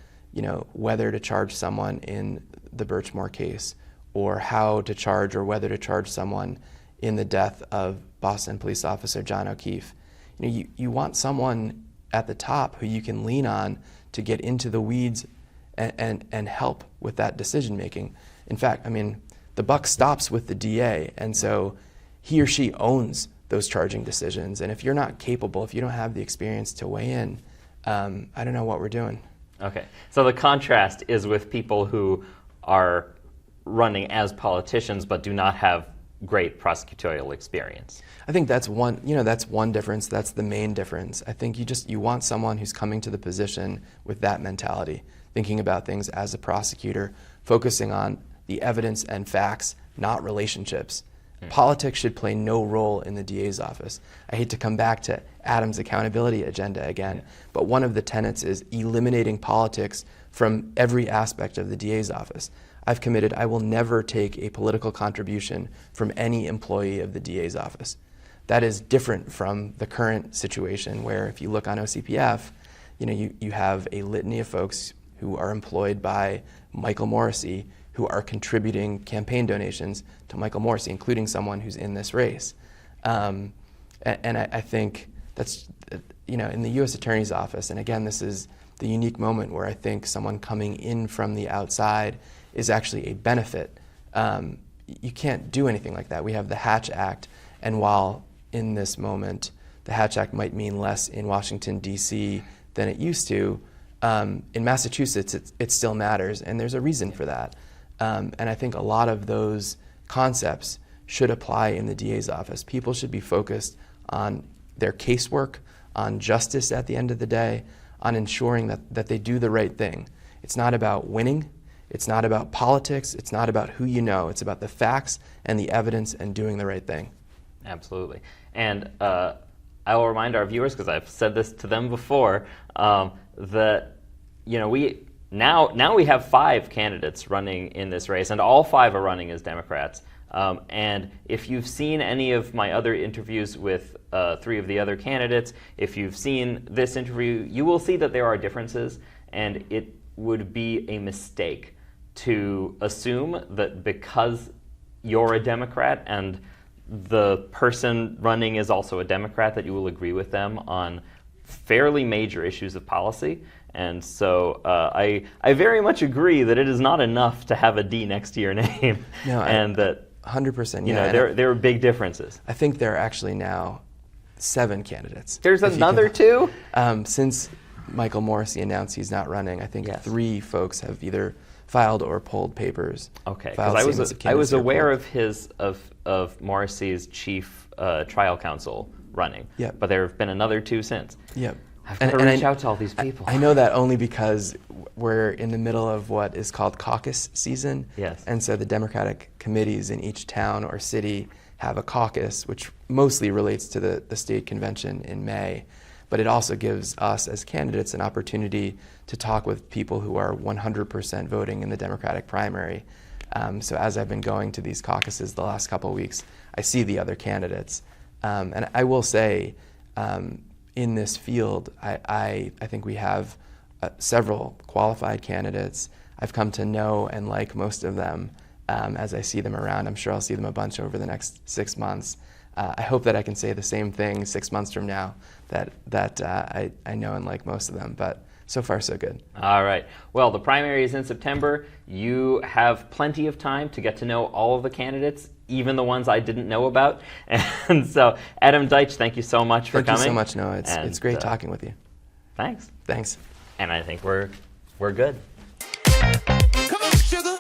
whether to charge someone in the Birchmore case, or how to charge or whether to charge someone in the death of Boston police officer John O'Keefe, you want someone at the top who you can lean on to get into the weeds and help with that decision making. In fact, the buck stops with the DA, and so he or she owns those charging decisions. And if you're not capable, if you don't have the experience to weigh in, I don't know what we're doing. Okay, so the contrast is with people who are running as politicians but do not have great prosecutorial experience. I think that's one difference. That's the main difference. I think you want someone who's coming to the position with that mentality, thinking about things as a prosecutor, focusing on the evidence and facts, not relationships. Politics should play no role in the DA's office. I hate to come back to Adam's accountability agenda again, but one of the tenets is eliminating politics from every aspect of the DA's office. I've committed I will never take a political contribution from any employee of the DA's office. That is different from the current situation where if you look on OCPF, you have a litany of folks who are employed by Michael Morrissey who are contributing campaign donations to Michael Morrissey, including someone who's in this race. And I think that's, in the U.S. Attorney's Office, and again, this is the unique moment where I think someone coming in from the outside is actually a benefit. You can't do anything like that. We have the Hatch Act, and while in this moment the Hatch Act might mean less in Washington, D.C. than it used to, in Massachusetts it still matters, and there's a reason for that. And I think a lot of those concepts should apply in the DA's office. People should be focused on their casework, on justice at the end of the day, on ensuring that they do the right thing. It's not about winning. It's not about politics. It's not about who you know. It's about the facts and the evidence and doing the right thing. Absolutely. And I will remind our viewers, because I've said this to them before, that Now we have 5 candidates running in this race, and all 5 are running as Democrats. And if you've seen any of my other interviews with 3 of the other candidates, if you've seen this interview, you will see that there are differences, and it would be a mistake to assume that because you're a Democrat and the person running is also a Democrat, that you will agree with them on fairly major issues of policy. And so I very much agree that it is not enough to have a D next to your name. No, and that 100%. there are big differences. I think there are actually now 7 candidates. There's another 2? Since Michael Morrissey announced he's not running, I think 3 folks have either filed or pulled papers. Okay, because I was aware of Morrissey's chief trial counsel running. Yep. But there have been another 2 since. Yep. I've got to reach out to all these people. I know that only because we're in the middle of what is called caucus season. Yes. And so the Democratic committees in each town or city have a caucus, which mostly relates to the state convention in May. But it also gives us as candidates an opportunity to talk with people who are 100% voting in the Democratic primary. So as I've been going to these caucuses the last couple of weeks, I see the other candidates. And I will say, in this field, I think we have several qualified candidates. I've come to know and like most of them as I see them around. I'm sure I'll see them a bunch over the next 6 months. I hope that I can say the same thing 6 months from now, that I know and like most of them, but so far so good. All right. Well, the primary is in September. You have plenty of time to get to know all of the candidates, even the ones I didn't know about. And so, Adam Deitch, thank you so much for coming. Thank you so much, Noah. It's great talking with you. Thanks. Thanks. And I think we're good. Come on, sugar.